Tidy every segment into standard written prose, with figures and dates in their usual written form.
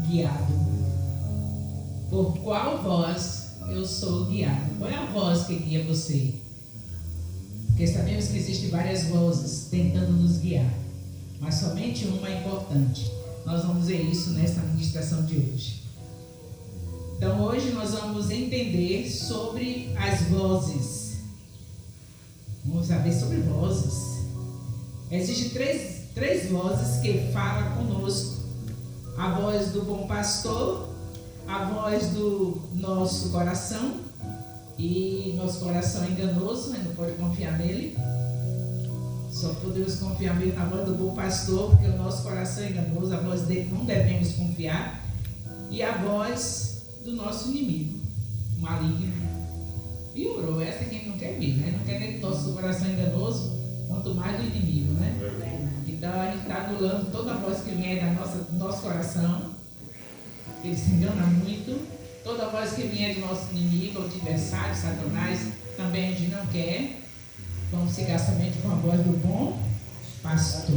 guiado? Por qual voz eu sou guiado? Qual é a voz que guia você? Porque sabemos que existem várias vozes tentando nos guiar, mas somente uma é importante. Nós vamos ver isso nesta ministração de hoje. Então hoje nós vamos entender sobre as vozes. Vamos saber sobre vozes. Existem três vozes que falam conosco. A voz do bom pastor, a voz do nosso coração, e nosso coração é enganoso, não pode confiar nele. Só podemos confiar mesmo na voz do bom pastor, porque o nosso coração é enganoso, a voz dele não devemos confiar. E a voz do nosso inimigo, maligno. Piorou, essa é quem não quer mesmo, né? Não quer nem que nosso coração é enganoso, quanto mais do inimigo, né? Então a gente está anulando toda a voz que vem do nosso coração. Ele se engana muito. Toda a voz que vem do nosso inimigo, adversário, Satanás, também a gente não quer. Vamos ficar somente com a voz do bom pastor.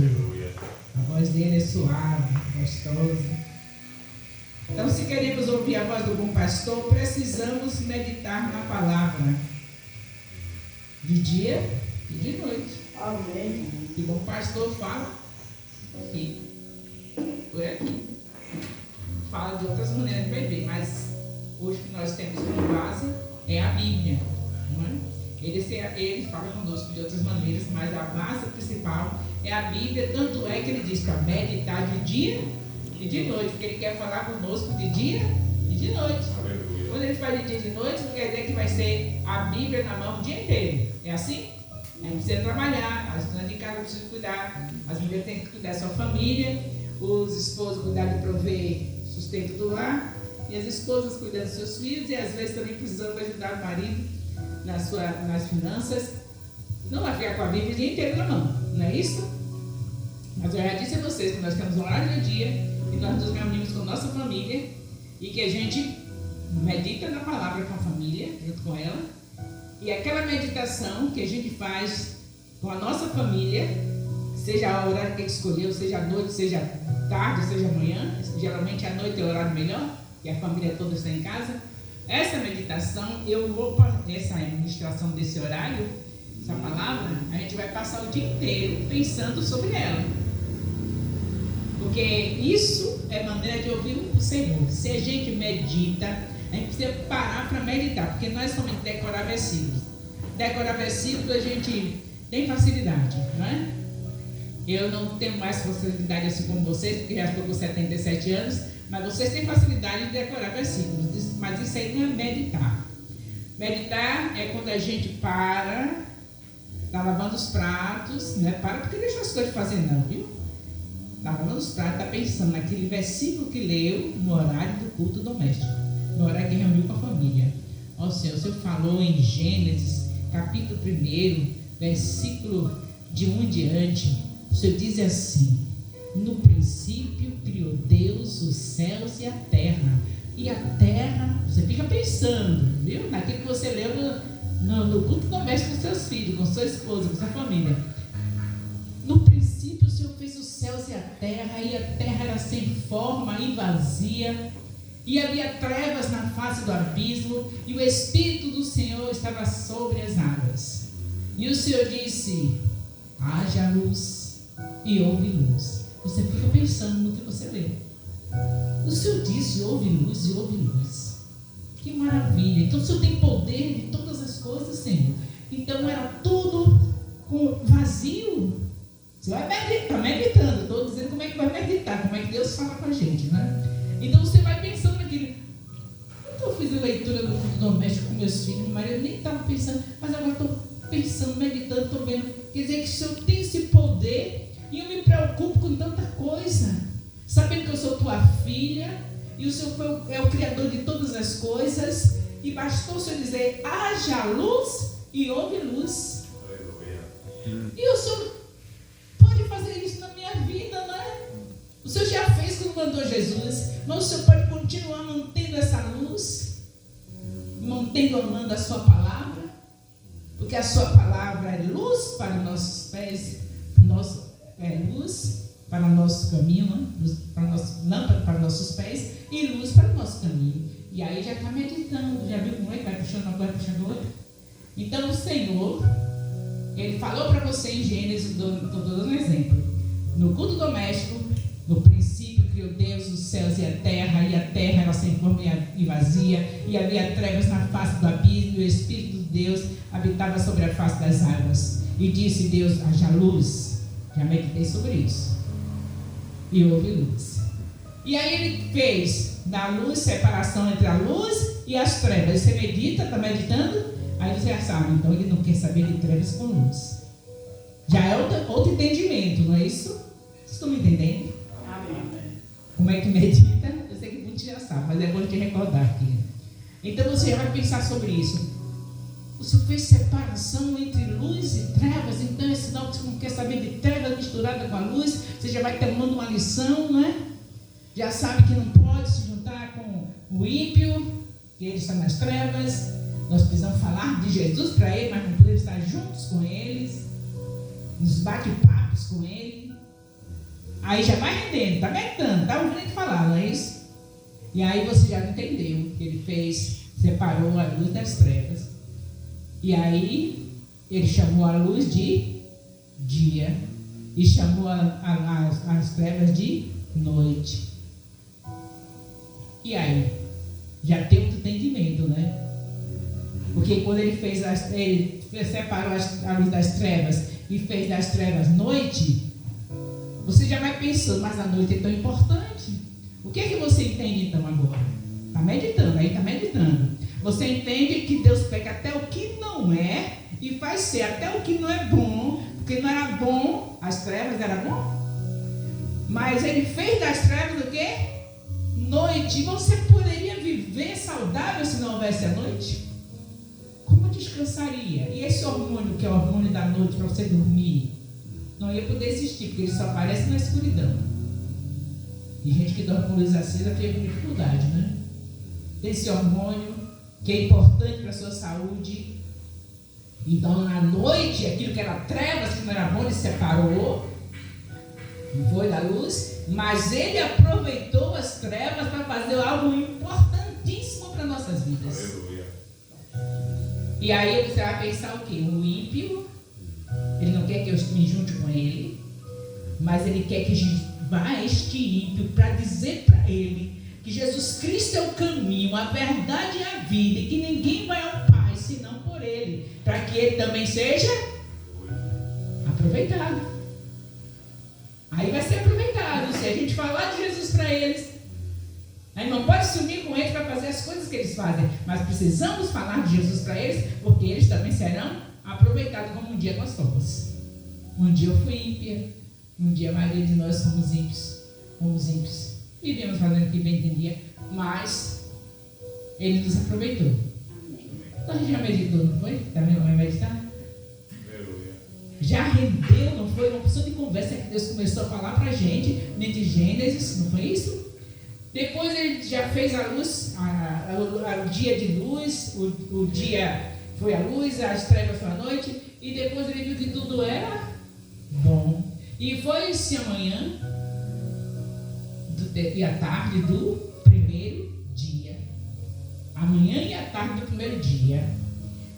A voz dele é suave, gostosa. Então, se queremos ouvir a voz do bom pastor, precisamos meditar na palavra de dia e de noite. Amém. E o bom pastor fala aqui. Fala de outras maneiras que vai ver, mas hoje que nós temos como base é a Bíblia. Não é? Ele fala conosco de outras maneiras, mas a base principal é a Bíblia. Tanto é que ele diz para meditar de dia e de noite, porque ele quer falar conosco de dia e de noite. Aleluia. Quando ele fala de dia e de noite, não quer dizer que vai ser a Bíblia na mão o dia inteiro. É assim? A gente precisa trabalhar, as donas de casa precisam cuidar, as mulheres têm que cuidar da sua família, os esposos cuidar de prover sustento do lar, e as esposas cuidando dos seus filhos, e às vezes também precisando ajudar o marido nas finanças. Não vai ficar com a Bíblia o dia inteiro na mão, não é isso? Mas eu já disse a vocês que nós temos um horário do dia, e nós nos reunimos com nossa família, e que a gente medita na palavra com a família, junto com ela, e aquela meditação que a gente faz com a nossa família, seja o horário que a gente escolheu, seja à noite, seja tarde, seja amanhã, geralmente à noite é o horário melhor, e a família toda está em casa. Essa meditação, essa administração desse horário, essa palavra, a gente vai passar o dia inteiro pensando sobre ela. Porque isso é maneira de ouvir o Senhor. Se a gente medita, a gente precisa parar para meditar, porque não é somente decorar versículos. Decorar versículos a gente tem facilidade, não é? Eu não tenho mais facilidade assim como vocês, porque já estou com 77 anos, mas vocês têm facilidade de decorar versículos, mas isso aí não é meditar. Meditar é quando a gente para, está lavando os pratos, não é para porque deixa as coisas fazer não, viu? Está lavando os pratos, está pensando naquele versículo que leu no horário do culto doméstico, no horário que reuniu com a família. Ó Senhor, o Senhor falou em Gênesis, capítulo 1, versículo de 1 em diante. O Senhor diz assim: no princípio criou Deus os céus e a terra. E a terra, você fica pensando, viu? Naquilo que você leu no culto doméstico com seus filhos, com sua esposa, com sua família. No princípio o Senhor fez os céus e a terra era sem forma e vazia, e havia trevas na face do abismo, e o Espírito do Senhor estava sobre as águas. E o Senhor disse: haja luz, e houve luz. Você fica pensando no que você lê. O Senhor disse: houve luz, e houve luz. Que maravilha! Então o Senhor tem poder de todas as coisas, Senhor. Então era tudo vazio. Você vai meditando. Estou dizendo como é que vai meditar, como é que Deus fala com a gente, né? Então você vai pensando naquilo. Quando eu fiz a leitura do culto doméstico com meus filhos, meu marido nem estava pensando, mas agora estou pensando, meditando, estou vendo. Quer dizer que o Senhor tem esse poder. E eu me preocupo com tanta coisa, sabendo que eu sou tua filha, e o Senhor é o Criador de todas as coisas, e bastou o Senhor dizer: haja luz, e houve luz. E o Senhor pode fazer isso na minha vida, não é? O Senhor já fez quando mandou Jesus, mas o Senhor pode continuar mantendo essa luz, amando a sua palavra, porque a sua palavra é luz para os nossos pés, é luz para o nosso caminho, né? Lâmpada para nossos pés e luz para o nosso caminho. E aí já está meditando, já viu como é que vai puxando uma coisa, puxando outra? Então o Senhor, Ele falou para você em Gênesis, estou dando um exemplo, no culto doméstico, no princípio criou Deus os céus e a terra era sem forma e vazia, e havia trevas na face do abismo, e o Espírito de Deus habitava sobre a face das águas. E disse Deus, haja luz. Já meditei sobre isso. E houve luz. E aí Ele fez da luz separação entre a luz e as trevas. Você medita, está meditando? Aí você já sabe, então Ele não quer saber de trevas com luz. Já é outro entendimento, não é isso? Vocês estão me entendendo? Como é que medita? Eu sei que muitos já sabem, mas é bom te recordar aqui. Então você já vai pensar sobre isso. Você fez separação entre luz e trevas, então é sinal que você não quer saber de trevas misturada com a luz. Você já vai tomando uma lição, né? Já sabe que não pode se juntar com o ímpio, que ele está nas trevas. Nós precisamos falar de Jesus para ele, mas não podemos estar juntos com eles, nos bate-papos com ele. Aí já vai rendendo, está meditando, está ouvindo ele falar, não é isso? E aí você já entendeu que ele fez, separou a luz das trevas. E aí ele chamou a luz de dia e chamou as trevas de noite. E aí? Já tem outro entendimento, né? Porque quando ele separou a luz das trevas e fez das trevas noite, você já vai pensando, mas a noite é tão importante. O que é que você entende então agora? Está meditando, aí está meditando. Você entende que Deus pega até o que não é e faz ser até o que não é bom, porque não era bom, as trevas era bom, mas Ele fez das trevas o quê? Noite. E você poderia viver saudável se não houvesse a noite? Como descansaria? E esse hormônio, que é o hormônio da noite para você dormir, não ia poder existir, porque ele só aparece na escuridão. E gente que dorme com luz acesa tem dificuldade, né? Esse hormônio que é importante para a sua saúde. Então, na noite, aquilo que era trevas, que não era bom, ele separou, não foi da luz, mas ele aproveitou as trevas para fazer algo importantíssimo para nossas vidas. Aleluia. E aí você vai pensar o quê? O ímpio, ele não quer que eu me junte com ele, mas ele quer que a gente vá a este ímpio para dizer para ele que Jesus Cristo é o caminho, a verdade e a vida, e que ninguém vai ao Pai senão por Ele, para que Ele também seja aproveitado. Aí vai ser aproveitado, se a gente falar de Jesus para eles. Aí não pode sumir com eles para fazer as coisas que eles fazem, mas precisamos falar de Jesus para eles, porque eles também serão aproveitados, como um dia nós fomos. Um dia eu fui ímpia, um dia a maioria de nós somos ímpios. Vivíamos fazendo o que bem entendia, mas Ele nos aproveitou. Então a gente já meditou, não foi? Também vai meditar? Já rendeu, não foi? Uma pessoa de conversa que Deus começou a falar para a gente, de Gênesis, não foi isso? Depois Ele já fez a luz, o dia de luz, o dia foi a luz, as trevas foi a noite, e depois Ele viu que tudo era bom. E foi-se amanhã e a tarde do primeiro dia. Amanhã e a tarde do primeiro dia.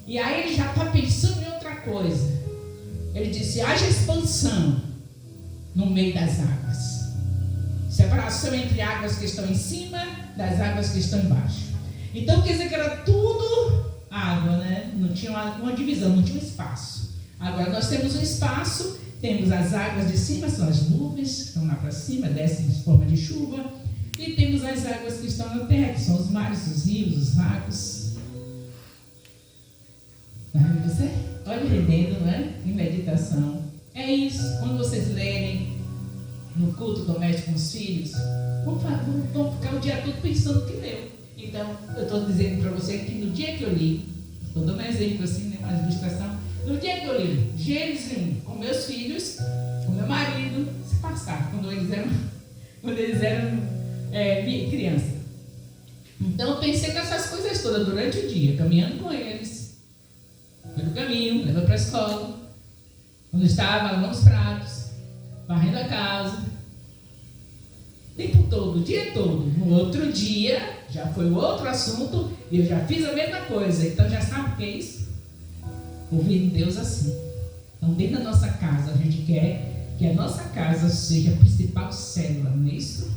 E aí ele já está pensando em outra coisa. Ele disse: haja expansão no meio das águas. Separação entre águas que estão em cima das águas que estão embaixo. Então quer dizer que era tudo água, né? Não tinha uma divisão, não tinha um espaço. Agora nós temos um espaço. Temos as águas de cima, são as nuvens que estão lá para cima, descem em forma de chuva. E temos as águas que estão na terra, que são os mares, os rios, os lagos. Você olha entendendo, não é? Em meditação. É isso. Quando vocês lerem no culto doméstico com os filhos, vamos ficar o dia todo pensando que leu. Então, eu estou dizendo para você que no dia que eu li, estou dando um exemplo assim, né, uma ilustração. No dia que eu li Gênesis 1 com meus filhos, com meu marido, se passar, quando eles eram criança. Então eu pensei nessas coisas todas durante o dia, caminhando com eles, no caminho, levando para a escola, quando estava lavando os pratos, varrendo a casa, tempo todo, o dia todo. No outro dia, já foi outro assunto e eu já fiz a mesma coisa. Então já sabe o que é isso? Ouvir Deus assim. Então dentro da nossa casa, a gente quer que a nossa casa seja a principal célula, não é isso?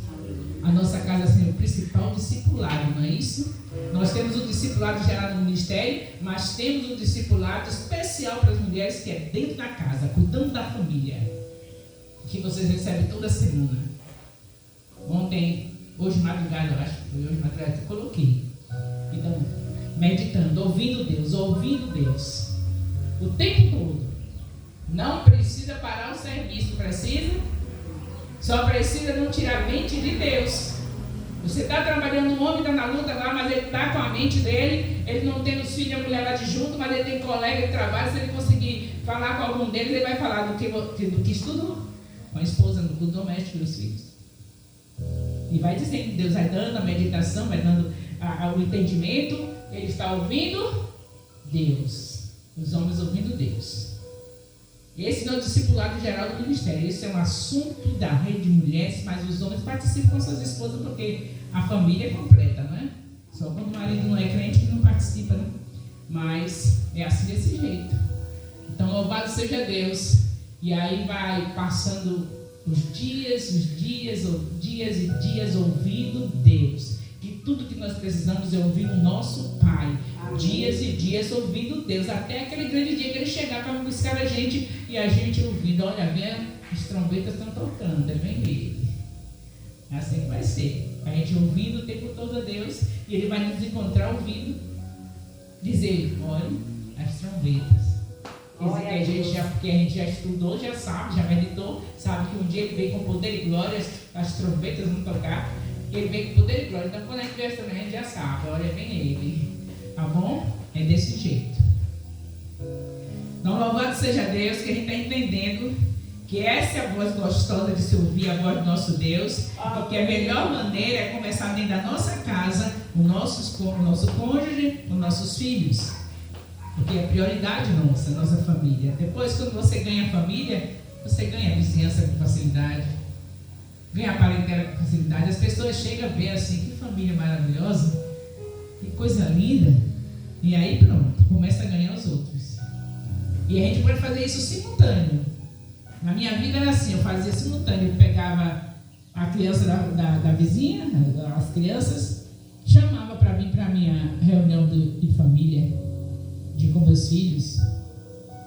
A nossa casa seja o principal discipulado, não é isso? Nós temos o discipulado gerado no ministério, mas temos um discipulado especial para as mulheres, que é dentro da casa, cuidando da família, que vocês recebem toda semana. Hoje madrugada, eu acho que foi hoje madrugada que eu coloquei. Então, meditando, ouvindo Deus, o tempo todo. Não precisa parar o serviço, precisa? Só precisa não tirar a mente de Deus. Você está trabalhando, um homem está na luta lá, mas ele está com a mente dele, ele não tem os filhos e a mulher lá de junto, mas ele tem colega de trabalho. Se ele conseguir falar com algum deles, ele vai falar do que estudou, com a esposa, do doméstico e dos filhos. E vai dizendo, Deus vai dando a meditação, vai dando o entendimento, ele está ouvindo Deus, os homens ouvindo Deus. Esse não é o discipulado geral do ministério, esse é um assunto da rede de mulheres, mas os homens participam com suas esposas, porque a família é completa, não é? Só quando o marido não é crente que não participa, né? Mas é assim, desse jeito. Então, louvado seja Deus. E aí vai passando os dias ouvindo Deus. Que tudo que nós precisamos é ouvir o nosso Pai. Amém. Dias e dias ouvindo Deus, até aquele grande dia que ele chegar para buscar a gente e a gente ouvindo. Olha, vem, as trombetas estão tocando, vem ele. É assim que vai ser. A gente ouvindo o tempo todo a Deus e ele vai nos encontrar ouvindo, dizer: olha, as trombetas. Porque a gente já estudou, já sabe, já meditou, sabe que um dia ele veio com poder e glória, as trombetas vão tocar. Ele vem com poder e glória. Então quando a gente vê essa também, a gente já sabe, olha, vem ele. Tá bom? É desse jeito. Então louvado seja Deus, que a gente está entendendo que essa é a voz gostosa de se ouvir, a voz do nosso Deus. Porque a melhor maneira é começar dentro da nossa casa, o nosso cônjuge, os nossos filhos. Porque é a prioridade nossa família. Depois, quando você ganha a família, você ganha a vizinhança com facilidade, ganha a parentela com facilidade. As pessoas chegam a ver assim, que família maravilhosa, que coisa linda. E aí pronto, começa a ganhar os outros. E a gente pode fazer isso simultâneo. Na minha vida era assim, eu fazia simultâneo. Eu pegava a criança da vizinha, as crianças, chamava para vir para a minha reunião de família, com meus filhos.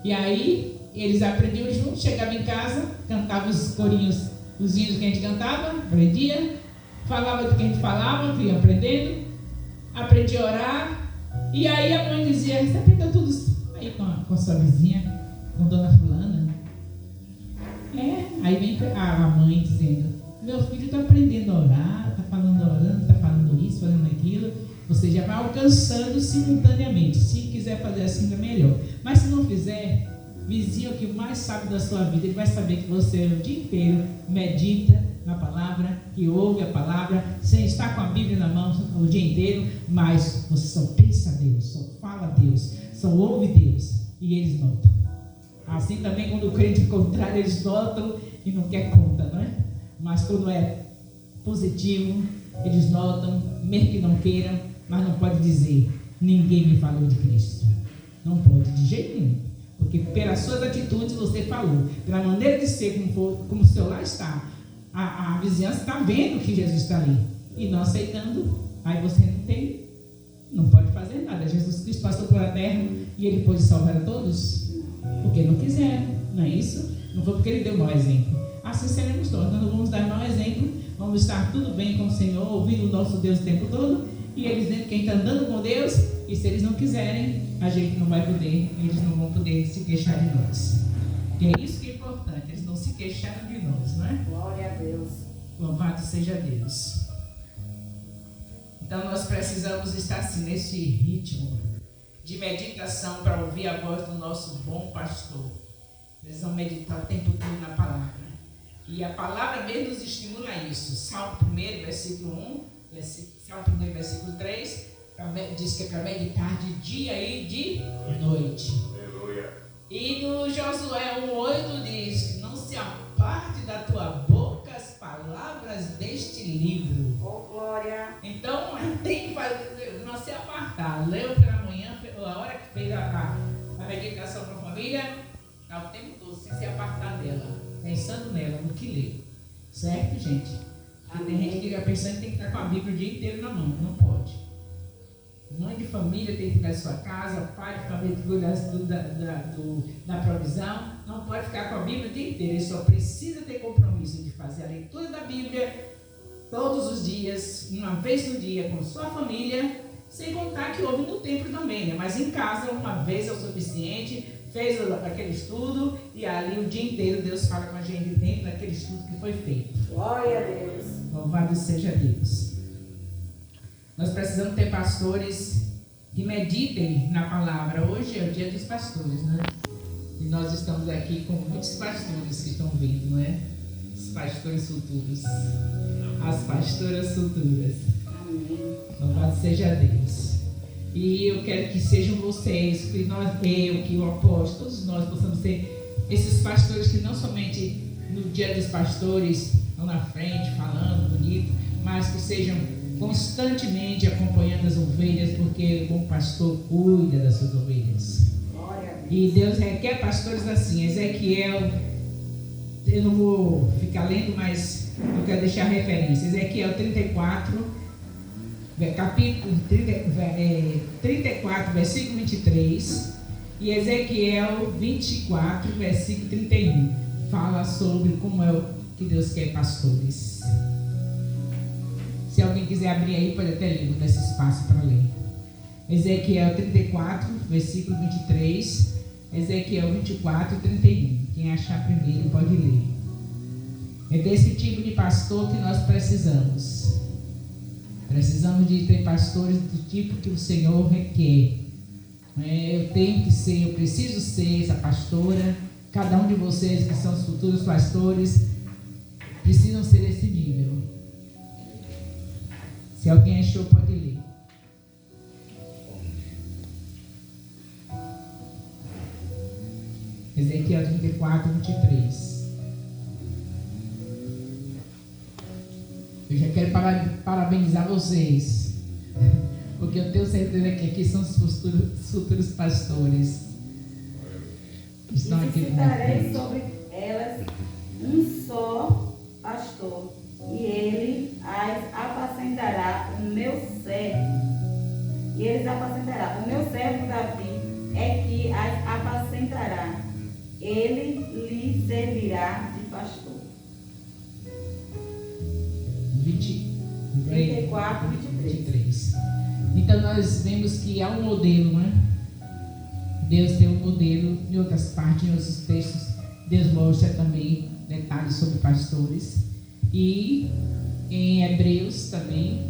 E aí eles aprendiam juntos, chegavam em casa, cantavam os corinhos, os hinos que a gente cantava, aprendia, falava do que a gente falava, que ia aprendendo, aprendia a orar. E aí a mãe dizia: você aprendeu tudo isso aí com a sua vizinha, com dona fulana? Aí vem a mãe dizendo: meu filho está aprendendo a orar, está falando orando, está falando isso, falando aquilo. Você já vai alcançando simultaneamente. Se quiser fazer assim, é melhor. Mas se não fizer, vizinho que mais sabe da sua vida, ele vai saber que você o dia inteiro medita na palavra, que ouve a palavra, sem estar com a Bíblia na mão o dia inteiro, mas você só pensa a Deus, só fala a Deus, só ouve Deus, e eles notam. Assim também quando o crente contrário, eles notam e não quer conta, não é? Mas quando é positivo, eles notam, mesmo que não queiram, mas não pode dizer: ninguém me falou de Cristo. Não pode, de jeito nenhum. Porque pelas suas atitudes você falou, pela maneira de ser, como o seu lar está, a vizinhança está vendo que Jesus está ali. E não aceitando, aí você não pode fazer nada. Jesus Cristo passou pela terra e ele pôde salvar a todos? Porque não quiseram, não é isso? Não foi porque ele deu mau exemplo. Assim seremos nós. Nós não vamos dar mau exemplo, vamos estar tudo bem com o Senhor, ouvindo o nosso Deus o tempo todo. E eles dizem que a gente está andando com Deus, e se eles não quiserem, a gente não vai poder, eles não vão poder se queixar de nós. E é isso que é importante, eles não se queixaram de nós, não é? Glória a Deus. Louvado seja Deus. Então nós precisamos estar assim, nesse ritmo de meditação para ouvir a voz do nosso bom pastor. Precisamos meditar o tempo todo na palavra. E a palavra mesmo nos estimula a isso. Salmo 1, versículo 1, Salmo 1, versículo 3, diz que é para meditar de dia e de noite. Aleluia. E no Josué 1,8 diz: não se aparte da tua boca as palavras deste livro. Oh, glória! Então, tem que fazer, não se apartar. Leu pela manhã, a hora que fez a meditação para a família, o tempo todo, sem se apartar dela, pensando nela, no que lê. Certo, gente? Porque tem gente que fica pensando que tem que estar com a Bíblia o dia inteiro na mão. Não pode. Mãe de família tem que ficar em sua casa, pai de família tem que cuidar da provisão. Não pode ficar com a Bíblia o dia inteiro. Ele só precisa ter compromisso de fazer a leitura da Bíblia todos os dias, uma vez no dia, com sua família, sem contar que houve no templo também, né? Mas em casa, uma vez é o suficiente, fez aquele estudo e ali o dia inteiro Deus fala com a gente dentro daquele estudo que foi feito. Glória a Deus. Louvado seja Deus. Nós precisamos ter pastores que meditem na palavra. Hoje é o dia dos pastores, né? E nós estamos aqui com muitos pastores que estão vindo, não é? Os pastores futuros. As pastoras futuras. Amém. Louvado seja Deus. E eu quero que sejam vocês, que nós, que o apóstolo, todos nós possamos ser esses pastores que não somente no dia dos pastores estão na frente falando bonito, mas que sejam constantemente acompanhando as ovelhas, porque o bom pastor cuida das suas ovelhas. Glória a Deus. E Deus requer pastores assim. Ezequiel, eu não vou ficar lendo, mas eu quero deixar a referência. Ezequiel 34, capítulo 34, versículo 23, e Ezequiel 24, versículo 31, fala sobre como é que Deus quer pastores. Se alguém quiser abrir aí, pode até ler, nesse espaço para ler. Ezequiel 34, versículo 23, Ezequiel 24, 31. Quem achar primeiro pode ler. É desse tipo de pastor que nós precisamos. Precisamos de ter pastores do tipo que o Senhor requer. Eu preciso ser essa pastora. Cada um de vocês que são os futuros pastores precisam ser desse nível. Se alguém achou, pode ler. Ezequiel 34, 23. Eu já quero parabenizar vocês, porque eu tenho certeza que aqui são os futuros pastores. Estão aqui. Suscitarei sobre elas um só pastor, e ele as apacentará, o meu servo. E eles apacentará. O meu servo Davi é que as apacentará. Ele lhe servirá de pastor. 34, 23. Então nós vemos que há um modelo, né? Deus tem um modelo. Em outras partes, em outros textos, Deus mostra também detalhes sobre pastores. E em Hebreus também,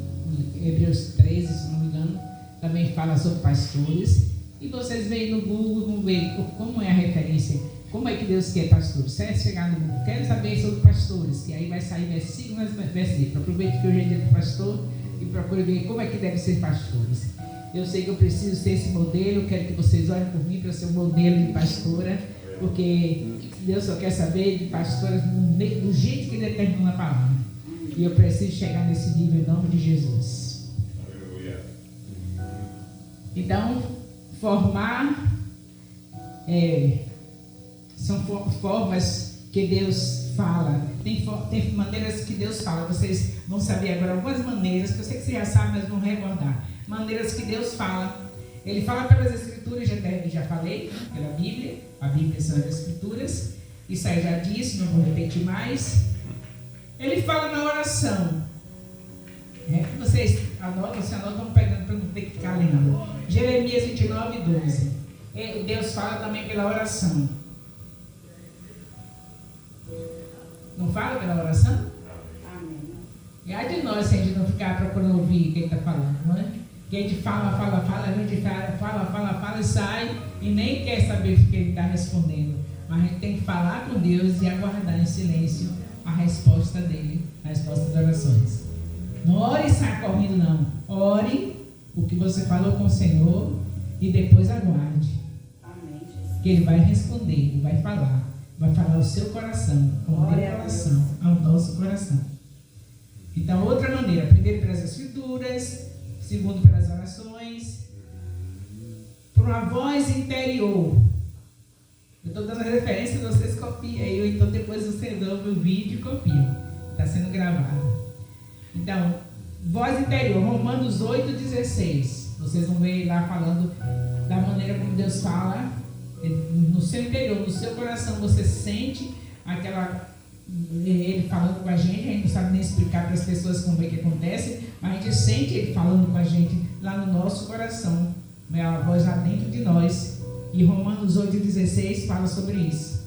Hebreus 13, se não me engano, também fala sobre pastores. E vocês veem no Google, vão ver como é a referência, como é que Deus quer pastores. Se chegar no Google, quero saber sobre pastores, que aí vai sair versículo mais versículo. Aproveite que hoje é dia do pastor e procure ver como é que deve ser pastores. Eu sei que eu preciso ser esse modelo, quero que vocês olhem por mim para ser um modelo de pastora, porque Deus só quer saber de pastoras do jeito que Ele determina a palavra. E eu preciso chegar nesse nível em nome de Jesus. Então, formar são formas que Deus fala. Tem maneiras que Deus fala. Vocês vão saber agora algumas maneiras, que eu sei que vocês já sabem, mas vão recordar. Maneiras que Deus fala. Ele fala pelas Escrituras, já falei, pela Bíblia. A Bíblia são as Escrituras. Isso aí já disse, não vou repetir mais. Ele fala na oração. Vocês anotam, vão pegando para não ter que ficar lendo. Jeremias 29, 12. Deus fala também pela oração. Não fala pela oração? Amém. E aí de nós, se a gente não ficar procurando ouvir o que ele está falando, não é? Que a gente fala, a gente fala e sai e nem quer saber o que ele está respondendo. Mas a gente tem que falar com Deus e aguardar em silêncio a resposta dele, a resposta das orações. Não ore e saia correndo, não. Ore o que você falou com o Senhor e depois aguarde. Amém. Que Ele vai responder, Ele vai falar. Vai falar ao seu coração, ao meu coração, ao nosso coração. Então, outra maneira, primeiro pelas escrituras, segundo pelas orações, por uma voz interior. Eu estou dando a referência, vocês copiem aí, ou então depois vocês ouvem o vídeo e copiam. Está sendo gravado. Então, voz interior, Romanos 8,16. Vocês vão ver lá falando da maneira como Deus fala. No seu interior, no seu coração, você sente Ele falando com a gente não sabe nem explicar para as pessoas como é que acontece, mas a gente sente Ele falando com a gente lá no nosso coração. É a voz lá dentro de nós. E Romanos 8,16 fala sobre isso.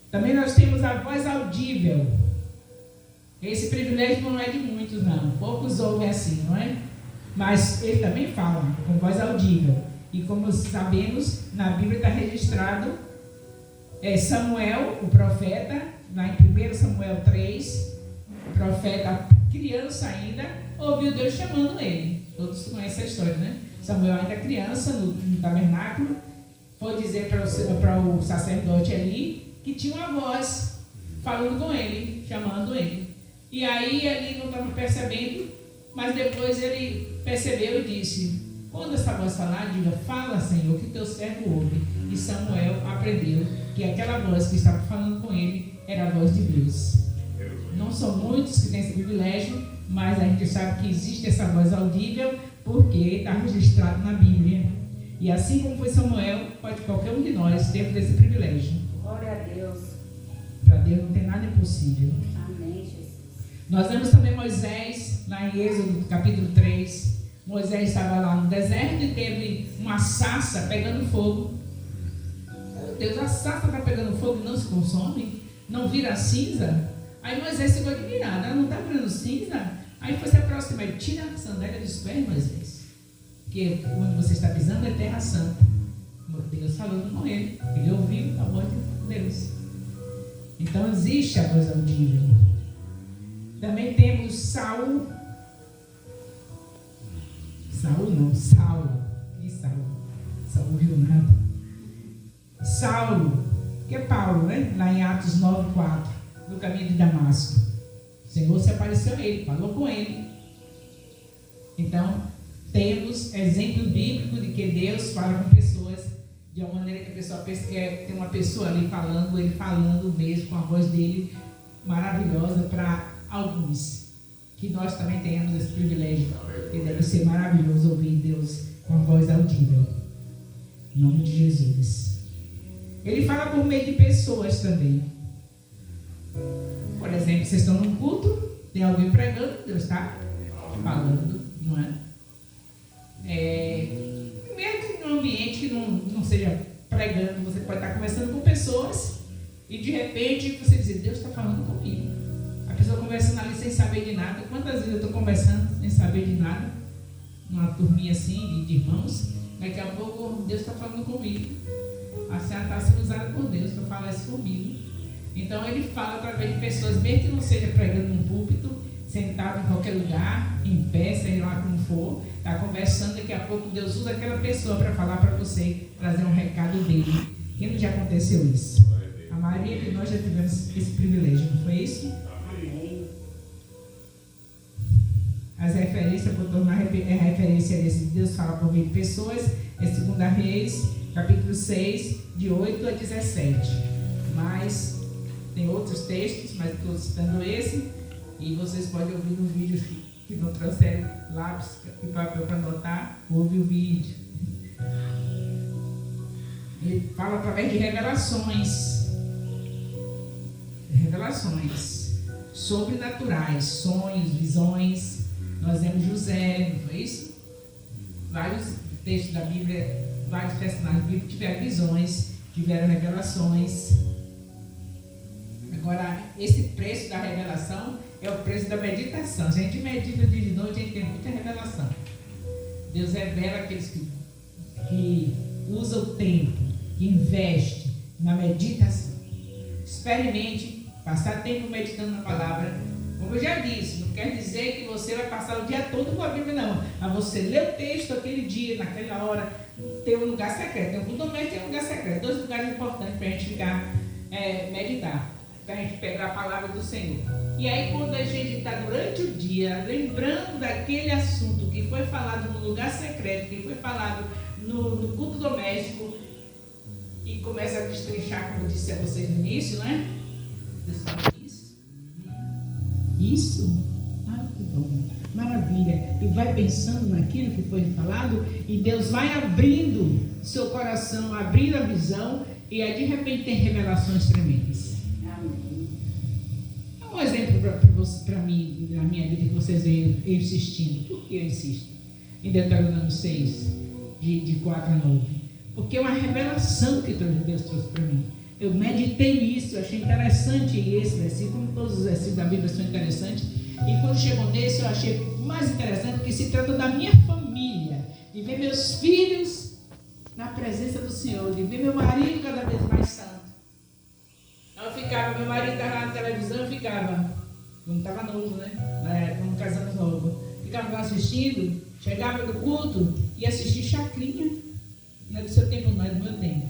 Também nós temos a voz audível. Esse privilégio não é de muitos, não. Poucos ouvem assim, não é? Mas ele também fala com voz audível. E como sabemos, na Bíblia está registrado Samuel, o profeta, lá em 1 Samuel 3, o profeta criança ainda, ouviu Deus chamando ele. Todos conhecem a história, né? Samuel ainda criança, no tabernáculo, foi dizer para o sacerdote ali que tinha uma voz falando com ele, chamando ele. E aí ele não estava percebendo, mas depois ele percebeu e disse: quando essa voz falar, diga: fala, Senhor, que teu servo ouve. E Samuel aprendeu que aquela voz que estava falando com ele era a voz de Deus. Não são muitos que têm esse privilégio, mas a gente sabe que existe essa voz audível porque está registrado na Bíblia. E assim como foi Samuel, pode qualquer um de nós ter desse privilégio. Glória a Deus. Para Deus não tem nada impossível. Amém, Jesus. Nós vemos também Moisés, lá em Êxodo, capítulo 3. Moisés estava lá no deserto e teve uma sarça pegando fogo. Meu Deus, a sarça está pegando fogo e não se consome? Não vira cinza? Aí Moisés ficou admirado. Não está virando cinza? Aí foi se aproximar e tira a sandália dos pés, Moisés. Porque onde você está pisando é terra santa. Deus falando com ele. Ele ouviu a voz de Deus. Então existe a voz audível. Também temos Saulo. E Saulo viu nada. Saulo, que é Paulo, né? Lá em Atos 9:4, no caminho de Damasco. O Senhor se apareceu a ele, falou com ele. Então, temos exemplo bíblico de que Deus fala com pessoas de uma maneira que a pessoa pensa que tem uma pessoa ali falando, ele falando mesmo com a voz dele maravilhosa para alguns. Que nós também tenhamos esse privilégio. E deve ser maravilhoso ouvir Deus com a voz audível. Em nome de Jesus. Ele fala por meio de pessoas também. Por exemplo, vocês estão num culto, tem alguém pregando, Deus está falando, não é? Mesmo que num ambiente que não seja pregando, você pode estar conversando com pessoas e de repente você diz: Deus está falando comigo. A pessoa conversando ali sem saber de nada. Quantas vezes eu estou conversando sem saber de nada, numa turminha assim de irmãos, daqui a pouco Deus está falando comigo. A senhora está sendo usada por Deus para falar isso comigo. Então ele fala através de pessoas, mesmo que não seja pregando num púlpito, sentado em qualquer lugar, em pé, sei lá como for, está conversando, daqui a pouco Deus usa aquela pessoa para falar para você, trazer um recado dele. Quem não já aconteceu isso? A maioria de nós já tivemos esse privilégio, não foi isso? Amém. As referências, vou tornar a referência desse Deus fala por meio de pessoas, é 2 Reis, capítulo 6, de 8 a 17. Mas tem outros textos, mas estou citando esse, e vocês podem ouvir no vídeo que não trouxeram lápis e papel para anotar, ouve o vídeo. Ele fala através de revelações sobrenaturais, sonhos, visões. Nós vemos José, não foi isso? Vários textos da Bíblia, vários personagens da Bíblia tiveram visões, tiveram revelações. Agora, esse preço da revelação é o preço da meditação. Se a gente medita dia de noite, a gente tem muita revelação. Deus revela aqueles que usam o tempo, que investem na meditação. Experimente passar tempo meditando na palavra. Como eu já disse, não quer dizer que você vai passar o dia todo com a Bíblia, não. Mas você lê o texto aquele dia, naquela hora, tem um lugar secreto. O doméstico tem um lugar secreto. 2 lugares importantes para a gente ficar, meditar. para a gente pegar a palavra do Senhor. E aí, quando a gente está durante o dia lembrando daquele assunto que foi falado no lugar secreto, que foi falado no culto doméstico, e começa a destrinchar, como eu disse a vocês no início, né? Deus fala isso. Isso? Ah, que bom. Maravilha. E vai pensando naquilo que foi falado, e Deus vai abrindo seu coração, abrindo a visão, e aí de repente tem revelações tremendas. Amém. Um exemplo para mim, na minha vida, que vocês veem eu insistindo. Por que eu insisto? Em Deuteronômio 6, de 4 a 9. Porque é uma revelação que Deus trouxe para mim. Eu meditei nisso, eu achei interessante esse versículo, como todos os versículos da Bíblia são interessantes. E quando chegou nesse, eu achei mais interessante, porque se trata da minha família, de ver meus filhos na presença do Senhor, de ver meu marido cada vez mais santo. Eu ficava, meu marido estava lá na televisão, eu ficava, quando estava novo, né? Na época, quando casamos novo, ficava lá assistindo, chegava do culto e assistia Chacrinha. Não é do seu tempo, não é do meu tempo.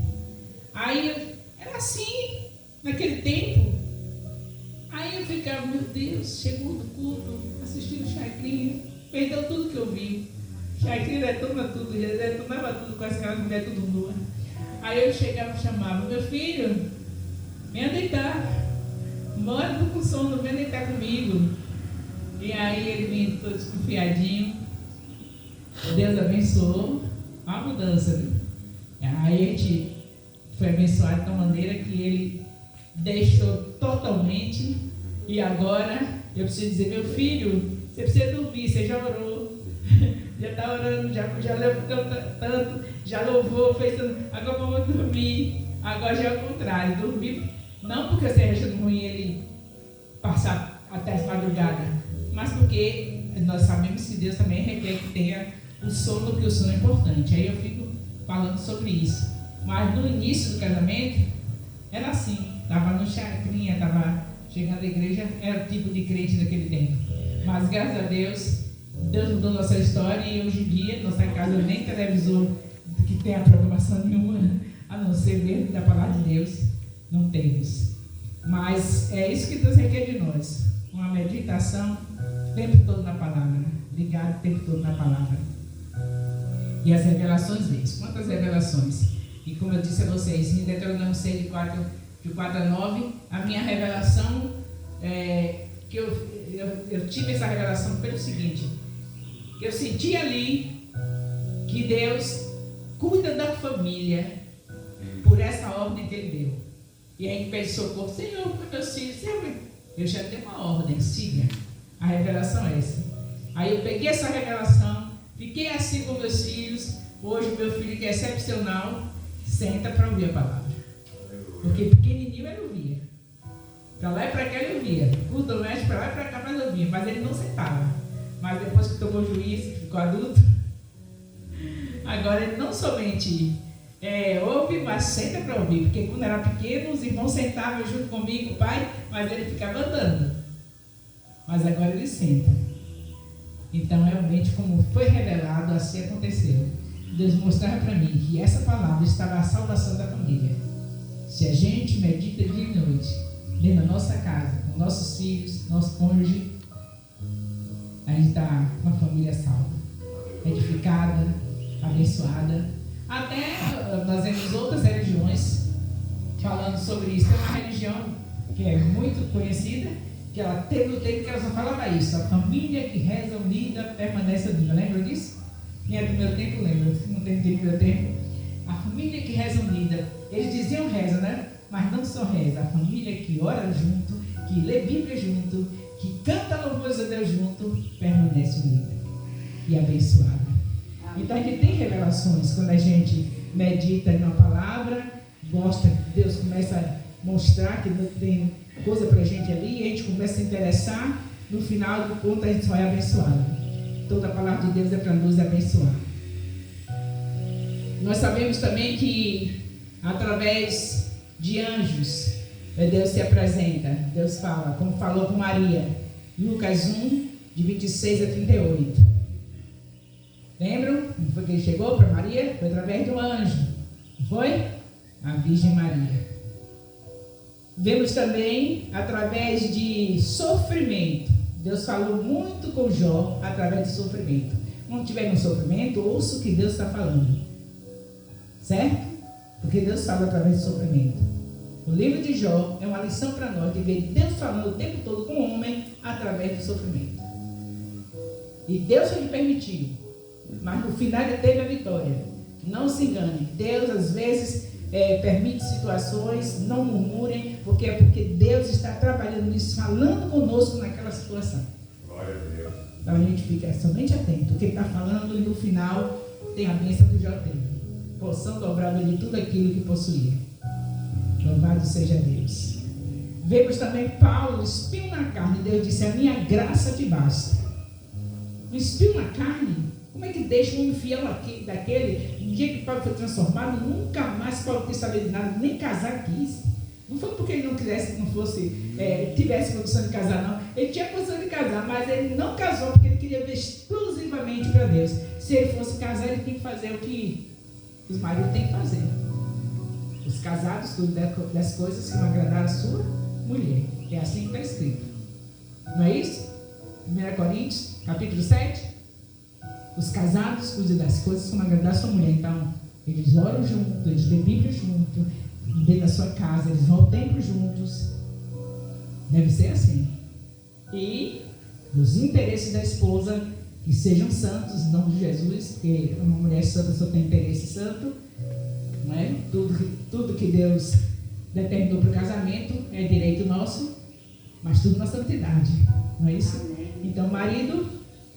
Aí era assim, naquele tempo. Aí eu ficava, meu Deus, chegou do culto, assistindo Chacrinha, perdeu tudo que eu vi. Chacrinha detona tudo, detonava tudo com aquelas mulheres tudo nua. Aí eu chegava e chamava, meu filho, venha deitar. Mora com sono, venha deitar comigo. E aí ele vinha todo desconfiadinho. Deus abençoou. Uma mudança, viu? Aí a gente foi abençoado de uma maneira que ele deixou totalmente. E agora eu preciso dizer, meu filho, você precisa dormir, você já orou. Já está orando, já levantou tanto, já louvou, fez tudo. Agora vamos dormir. Agora já é o contrário, dormir. Não porque você acha ruim ele passar até as madrugadas, mas porque nós sabemos que Deus também requer que tenha o sono, porque o sono é importante. Aí eu fico falando sobre isso. Mas no início do casamento era assim, estava no Chacrinha, estava chegando à igreja, era o tipo de crente daquele tempo. Mas graças a Deus, Deus mudou nossa história e hoje em dia nossa casa nem televisor que tem a programação nenhuma, a não ser mesmo da palavra de Deus, não temos. Mas é isso que Deus requer de nós, uma meditação o tempo todo na palavra, ligado o tempo todo na palavra. E as revelações deles. Quantas revelações? E como eu disse a vocês, em Deuteronômio 6, de 4 a 9, a minha revelação, que eu tive essa revelação pelo seguinte, eu senti ali que Deus cuida da família por essa ordem que Ele deu. E aí pensou, Senhor, para meus filhos, eu já dei uma ordem, siga. A revelação é essa. Aí eu peguei essa revelação, fiquei assim com meus filhos. Hoje o meu filho, que é excepcional, senta para ouvir a palavra. Porque pequenininho ele ouvia. Para lá e para cá ele ouvia. Culto doméstico, para lá e para cá, mas ouvia. Mas ele não sentava. Mas depois que tomou juízo, ficou adulto, agora ele não somente ouve, mas senta para ouvir. Porque quando era pequeno, os irmãos sentavam junto comigo, o pai, mas ele ficava andando. Mas agora ele senta. Então, realmente, como foi revelado, assim aconteceu. Deus mostrava para mim que essa palavra estava a salvação da família. Se a gente medita dia e noite, dentro da nossa casa, com nossos filhos, nosso cônjuge, a gente está com a família salva, edificada, abençoada. Até nós vemos outras religiões falando sobre isso. Tem uma religião que é muito conhecida, que ela teve o tempo que ela só falava isso: a família que reza unida permanece unida. Lembra disso? Quem é do meu tempo lembra, não tem do meu tempo. A família que reza unida. Eles diziam reza, né? Mas não só reza. A família que ora junto, que lê Bíblia junto, que canta louvores a Deus junto, permanece unida e abençoada. Então a gente tem revelações quando a gente medita em uma palavra, gosta que Deus começa a mostrar que tem coisa para a gente ali, e a gente começa a se interessar. No final do conto a gente só é abençoado. Toda a palavra de Deus é para nos abençoar. Nós sabemos também que através de anjos Deus se apresenta, Deus fala, como falou com Maria, Lucas 1, de 26 a 38. Lembram? Não foi que ele chegou para Maria? Foi através do anjo. Não foi? A Virgem Maria. Vemos também através de sofrimento. Deus falou muito com Jó através de sofrimento. Quando tiver um sofrimento, ouça o que Deus está falando. Certo? Porque Deus fala através de sofrimento. O livro de Jó é uma lição para nós de ver Deus falando o tempo todo com o homem através do sofrimento. E Deus foi permitiu, mas no final ele teve a vitória. Não se engane, Deus às vezes permite situações, não murmurem, porque é porque Deus está trabalhando nisso, falando conosco naquela situação. Glória a Deus. Então a gente fica somente atento, o que ele está falando, e no final tem a bênção que Jó teve. Porção dobrada de tudo aquilo que possuía. Louvado seja Deus. Vemos também Paulo, espinho na carne. Deus disse, a minha graça te basta. Um espinho na carne? Como é que deixa um homem fiel daquele? No dia que Paulo foi transformado, nunca mais Paulo quis saber de nada, nem casar quis. Não foi porque ele não quisesse, não fosse, tivesse condição de casar, não. Ele tinha condição de casar, mas ele não casou porque ele queria ver exclusivamente para Deus. Se ele fosse casar, ele tinha que fazer o que os maridos têm que fazer. Os casados cuidam das coisas que vão agradar a sua mulher. É assim que está escrito. Não é isso? 1 Coríntios, capítulo 7. Os casados cuidam das coisas que vão agradar a sua mulher. Então, eles oram juntos, eles lêem Bíblia juntos, dentro da sua casa, eles vão ao templo juntos. Deve ser assim. E os interesses da esposa, que sejam santos, em nome de Jesus, porque uma mulher santa só tem interesse santo. Não é? Tudo que Deus determinou para o casamento é direito nosso, mas tudo na santidade, não é isso? Amém. Então o marido,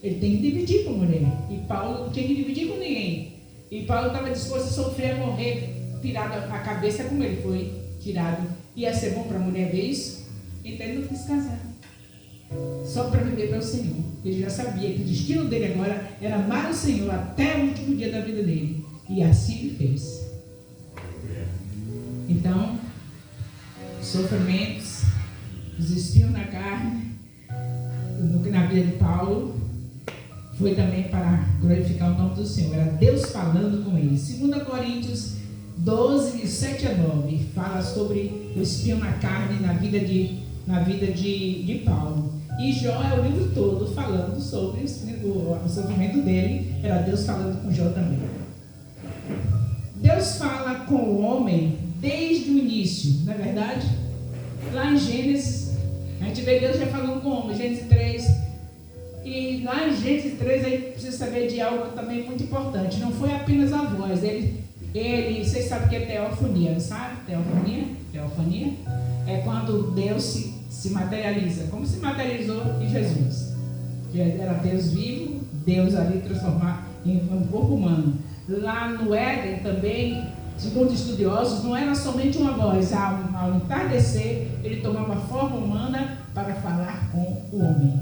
ele tem que dividir com a mulher, e Paulo não tinha que dividir com ninguém, e Paulo estava disposto a sofrer, a morrer, tirado a cabeça como ele foi tirado. Ia ser bom para a mulher ver isso? Então ele não quis casar, só para viver para o Senhor. Ele já sabia que o destino dele agora era amar o Senhor até o último dia da vida dele, e assim ele fez. Então, sofrimentos, os espinhos na carne, na vida de Paulo, foi também para glorificar o nome do Senhor. Era Deus falando com ele. 2 Coríntios 12, de 7 a 9, fala sobre o espinho na carne na vida de Paulo. E Jó é o livro todo falando sobre o sofrimento dele. Era Deus falando com Jó também. Deus fala com o homem desde o início, não é verdade? Lá em Gênesis, a gente vê Deus já falando com o homem, Gênesis 3. E lá em Gênesis 3, a gente precisa saber de algo também muito importante. Não foi apenas a voz. Vocês sabem o que é teofonia, não sabe? Teofania é quando Deus se materializa, como se materializou em Jesus. Era Deus vivo, Deus ali transformar em um corpo humano. Lá no Éden também, segundo estudiosos, não era somente uma voz. Ao entardecer, ele tomava forma humana para falar com o homem.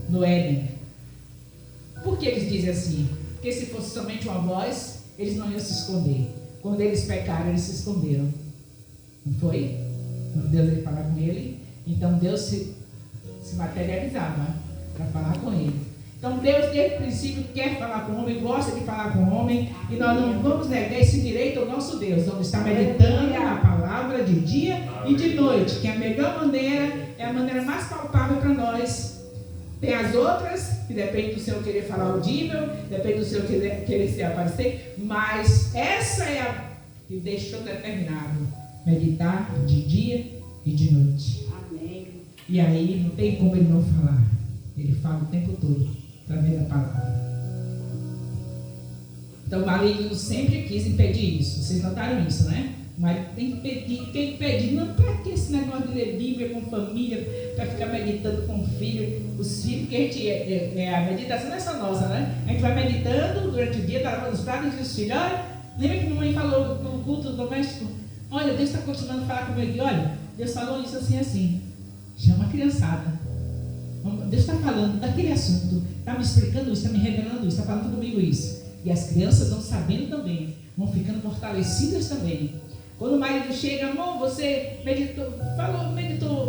No Éden. Por que eles dizem assim? Porque se fosse somente uma voz, eles não iam se esconder. Quando eles pecaram, eles se esconderam. Não foi? Quando Deus ia falar com ele, então Deus se materializava para falar com ele. Então Deus desde o princípio quer falar com o homem, gosta de falar com o homem, e nós não vamos negar esse direito ao nosso Deus. Vamos estar meditando na palavra de dia e de noite, que a melhor maneira é a maneira mais palpável para nós. Tem as outras, que depende do Senhor querer falar audível, depende do Senhor querer se aparecer, mas essa é a que deixou determinado: meditar de dia e de noite. Amém. E aí não tem como ele não falar. Ele fala o tempo todo, através da palavra. Então o maligno sempre quis impedir isso. Vocês notaram isso, né? Mas tem que pedir, quem pedir, não para que esse negócio de ler Bíblia com família, para ficar meditando com o filho, os filhos, que a gente, a meditação não é só nossa, né? A gente vai meditando durante o dia, está lavando os pratos, e diz os filhos, olha, lembra que a mamãe falou no culto doméstico? Olha, Deus está continuando a falar comigo aqui, olha, Deus falou isso assim, assim. Chama a criançada. Deus está falando daquele assunto, está me explicando isso, está me revelando isso, está falando comigo isso. E as crianças vão sabendo também, vão ficando fortalecidas também. Quando o marido chega, amor, você meditou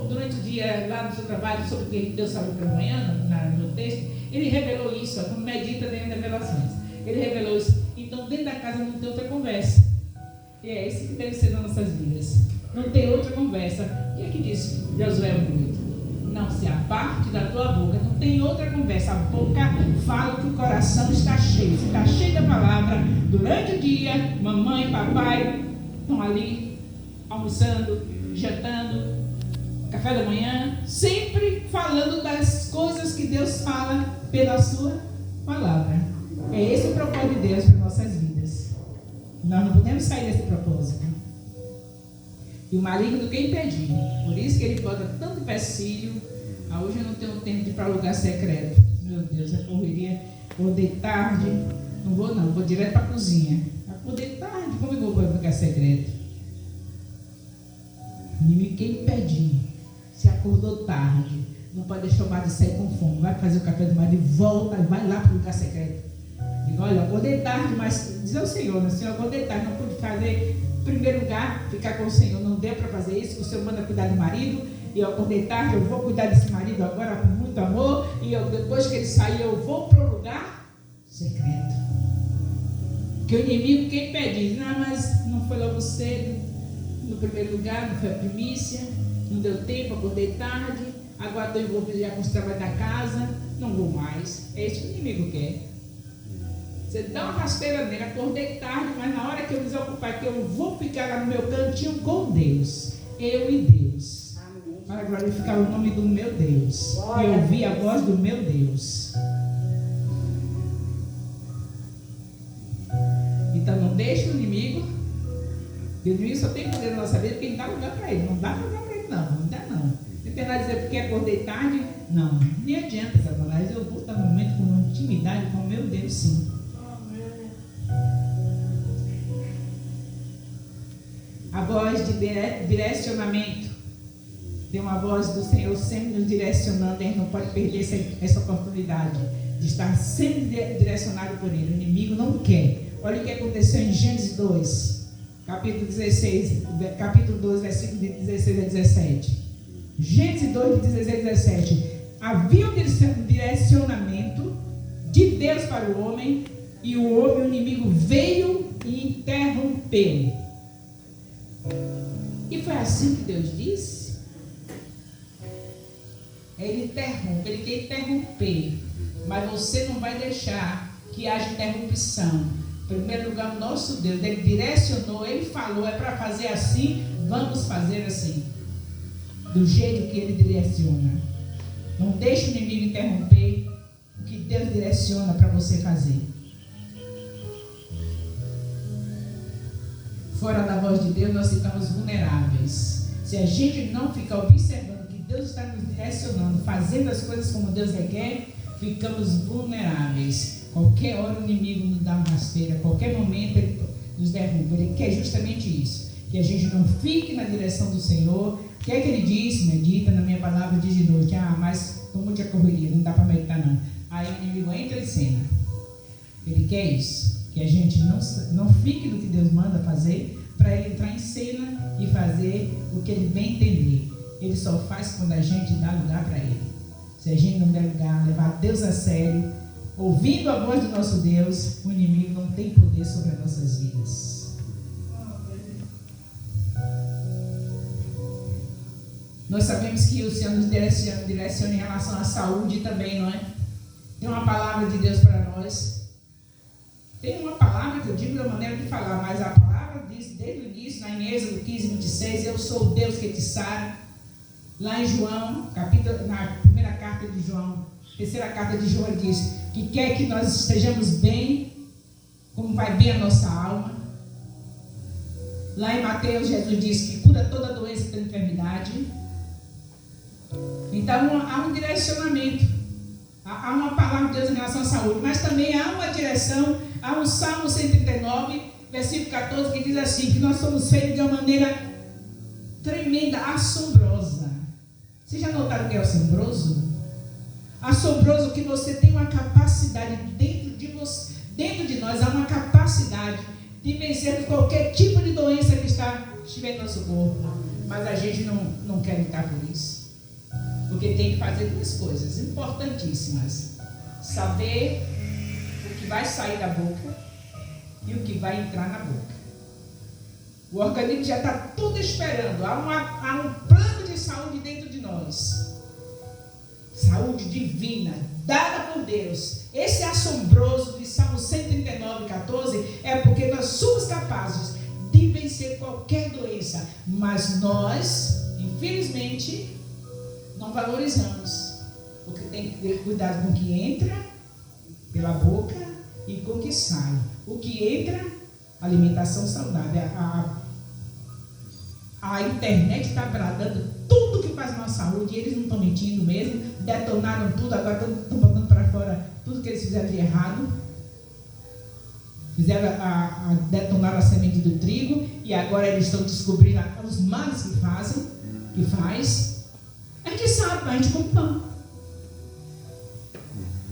durante o dia lá no seu trabalho sobre o que Deus falou pela manhã, no texto, ele revelou isso, quando medita dentro das revelações. Ele revelou isso. Então dentro da casa não tem outra conversa. E é isso que deve ser nas nossas vidas. Não tem outra conversa. O que é que diz Josué 1:8? Não se aparte da tua boca. Não tem outra conversa. A boca fala que o coração está cheio. Se está cheio da palavra, durante o dia, mamãe, papai estão ali almoçando, jantando, café da manhã, sempre falando das coisas que Deus fala pela sua palavra. É esse o propósito de Deus para nossas vidas. Nós não podemos sair desse propósito. E o maligno quer impedir. Por isso que ele bota tanto empecilho. Hoje eu não tenho tempo de ir para lugar secreto. Meu Deus, eu correria. Acordei tarde. Não vou não, vou direto para a cozinha. Acordei tarde, como eu vou para lugar secreto? O inimigo quer impedir. Se acordou tarde, não pode deixar o marido sair com fome. Vai fazer o café do marido e volta, vai lá para o lugar secreto. Digo, olha, acordei tarde, mas diz ao Senhor, né? Senhor, acordei tarde, não pude fazer. Em primeiro lugar, ficar com o Senhor, não deu para fazer isso. O Senhor manda cuidar do marido, e eu acordei tarde, eu vou cuidar desse marido agora com muito amor, e depois que ele sair, eu vou para o lugar secreto. Que o inimigo quer impedir. Não, mas não foi logo cedo, no primeiro lugar, não foi a primícia, não deu tempo, acordei tarde, agora estou envolvido já com os trabalhos da casa, não vou mais. É isso que o inimigo quer. Você dá uma rasteira nele, acordei tarde, mas na hora que eu me desocupar, que eu vou ficar lá no meu cantinho com Deus, eu e Deus. Amém. Para glorificar o nome do meu Deus. Glória e ouvir a voz do meu Deus. Então não deixe o inimigo. O inimigo só tem poder na nossa vida porque não dá lugar para ele. Não dá lugar para ele, não. Não dá, não. Não tem nada a dizer porque acordei tarde. Não. Nem adianta, Satanás. Eu vou estar no momento com intimidade com o meu Deus, sim. A voz de direcionamento. Tem uma voz do Senhor sempre nos direcionando. A gente não pode perder essa oportunidade de estar sempre direcionado por Ele. O inimigo não quer. Olha o que aconteceu em Gênesis 2, capítulo 12, versículo de 16 a 17. Gênesis 2, de 16 a 17. Havia um direcionamento de Deus para o homem, e o inimigo veio e interrompeu. E foi assim que Deus disse. Ele interrompe, ele quer interromper, mas você não vai deixar que haja interrupção. Em primeiro lugar, o nosso Deus, ele direcionou, ele falou, é para fazer assim, vamos fazer assim, do jeito que ele direciona. Não deixe o inimigo interromper o que Deus direciona para você fazer. Fora da voz de Deus, nós ficamos vulneráveis. Se a gente não ficar observando que Deus está nos direcionando, fazendo as coisas como Deus requer, ficamos vulneráveis. Qualquer hora o inimigo nos dá uma rasteira, a qualquer momento ele nos derruba. Ele quer justamente isso, que a gente não fique na direção do Senhor. O que é que ele diz? Medita na minha palavra dia de noite. Mas estou muito a correria, não dá para meditar não. Aí o inimigo entra em cena. Ele quer isso, que a gente não fique no que Deus manda fazer, para ele entrar em cena e fazer o que ele bem entender. Ele só faz quando a gente dá lugar para ele. Se a gente não der lugar, levar Deus a sério, ouvindo a voz do nosso Deus, o inimigo não tem poder sobre as nossas vidas. Nós sabemos que o Senhor nos direciona em relação à saúde também, não é? Tem uma palavra de Deus para nós. Tem uma palavra que eu digo da maneira de falar, mas a palavra diz desde o início, lá em Êxodo 15, 26, eu sou o Deus que te sara. Lá em João, na primeira carta de João, terceira carta de João, ele diz que quer que nós estejamos bem, como vai bem a nossa alma. Lá em Mateus, Jesus diz que cura toda doença e toda enfermidade. Então há um direcionamento, há uma palavra de Deus em relação à saúde, mas também há uma direção, há um Salmo 139, versículo 14, que diz assim, que nós somos feitos de uma maneira tremenda, assombrosa. Vocês já notaram o que é assombroso? Assombroso que você tem uma capacidade dentro de você, dentro de nós, há uma capacidade de vencer qualquer tipo de doença que estiver no nosso corpo. Mas a gente não quer lutar por isso. Porque tem que fazer duas coisas importantíssimas. Saber o que vai sair da boca e o que vai entrar na boca. O organismo já está tudo esperando. Há um plano de saúde dentro de nós. Saúde divina, dada por Deus. Esse assombroso de Salmo 139:14 é porque nós somos capazes de vencer qualquer doença. Mas nós, infelizmente, não valorizamos. Porque tem que ter cuidado com o que entra pela boca e com o que sai. O que entra, alimentação saudável. A internet está bradando tudo que faz mal à saúde, e eles não estão mentindo mesmo, detonaram tudo, agora estão botando para fora tudo que eles fizeram de errado. Detonaram a semente do trigo, e agora eles estão descobrindo os males que faz. A gente sabe, mas a gente come pão.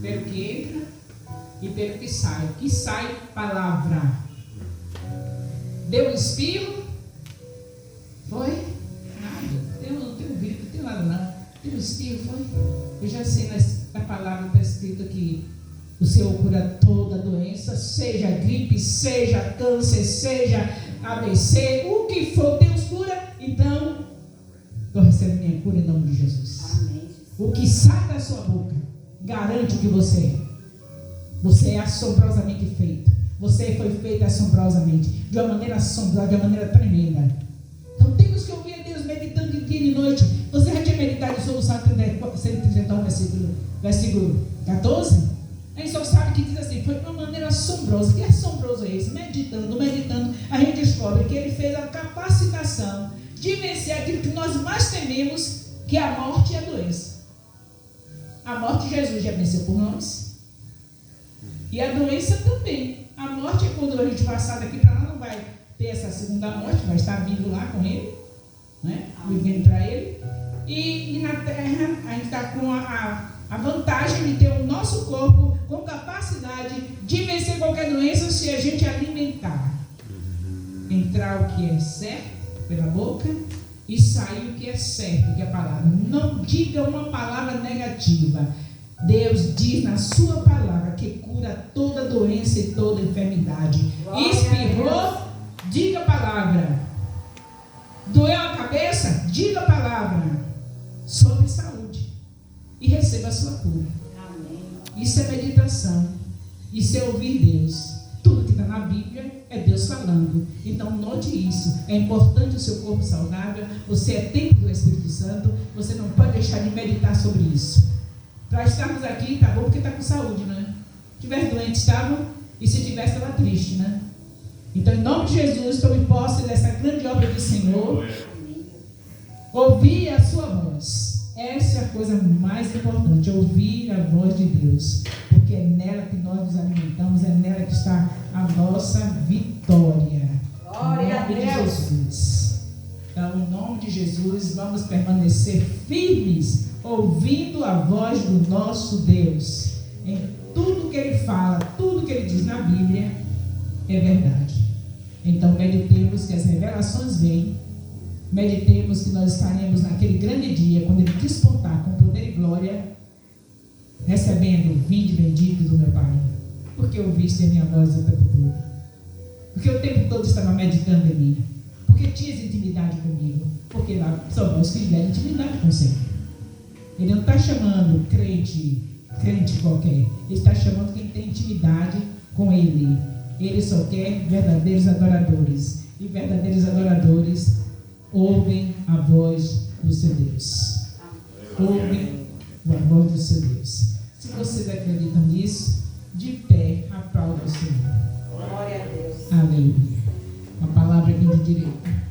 Pelo que entra e pelo que sai. Que sai palavra. Deu um espirro? Foi? Nada. Não tem vírus, não tem nada não. Deu um espirro? Foi? Eu já sei na palavra está escrito aqui: o Senhor cura toda doença, seja gripe, seja câncer, seja AVC, o que for, Deus cura. Então, eu recebo minha cura em nome de Jesus. Amém. O que sai da sua boca garante o que você é. Você é assombrosamente feito. Você foi feito assombrosamente, de uma maneira assombrosa, de uma maneira tremenda. Então temos que ouvir a Deus meditando de dia e de noite. Você já tinha meditado sobre o Salmo 139, versículo 14? A gente só sabe que diz assim: foi de uma maneira assombrosa. Que assombroso é esse? Meditando, a gente descobre que ele fez a capacitação de vencer aquilo que nós mais tememos, que é a morte e a doença. A morte Jesus já venceu por nós. E a doença também. A morte é quando a gente passar daqui para lá, não vai ter essa segunda morte, vai estar vindo lá com ele, né? Vivendo para ele. E na terra a gente está com a vantagem de ter o nosso corpo com capacidade de vencer qualquer doença se a gente alimentar. Entrar o que é certo pela boca e sair o que é certo, que é a palavra. Não diga uma palavra negativa. Deus diz na sua palavra que cura toda doença e toda enfermidade. Espirrou, diga a palavra. Doeu a cabeça, diga a palavra sobre saúde e receba a sua cura. Amém. Isso é meditação, isso é ouvir Deus. Tudo que está na Bíblia é Deus falando. Então note isso. É importante o seu corpo saudável. Você é templo do Espírito Santo. Você não pode deixar de meditar sobre isso. Para estarmos aqui, tá bom, porque está com saúde, né? Se tivesse doente, estava. E se tivesse, estava triste, né? Então, em nome de Jesus, tome posse dessa grande obra do Senhor. Ouvir a sua voz. Essa é a coisa mais importante. Ouvir a voz de Deus. Porque é nela que nós nos alimentamos. É nela que está a nossa vitória. Glória a Deus. Em nome de Jesus. Então, em nome de Jesus, vamos permanecer firmes, ouvindo a voz do nosso Deus. Em tudo que Ele fala, tudo que Ele diz na Bíblia, é verdade. Então meditemos que as revelações vêm. Meditemos que nós estaremos naquele grande dia, quando Ele despontar com poder e glória, recebendo: vinde bendito do meu Pai, porque ouviste a minha voz o tempo todo. Porque o tempo todo estava meditando em mim. Porque tinhas intimidade comigo. Porque lá só vós que tiver intimidade com o Senhor. Ele não está chamando crente qualquer. Ele está chamando quem tem intimidade com Ele. Ele só quer verdadeiros adoradores. E verdadeiros adoradores ouvem a voz do seu Deus. Ouvem a voz do seu Deus. Se vocês acreditam nisso, de pé, aplauda o Senhor. Glória a Deus. Aleluia. Uma palavra aqui de direito.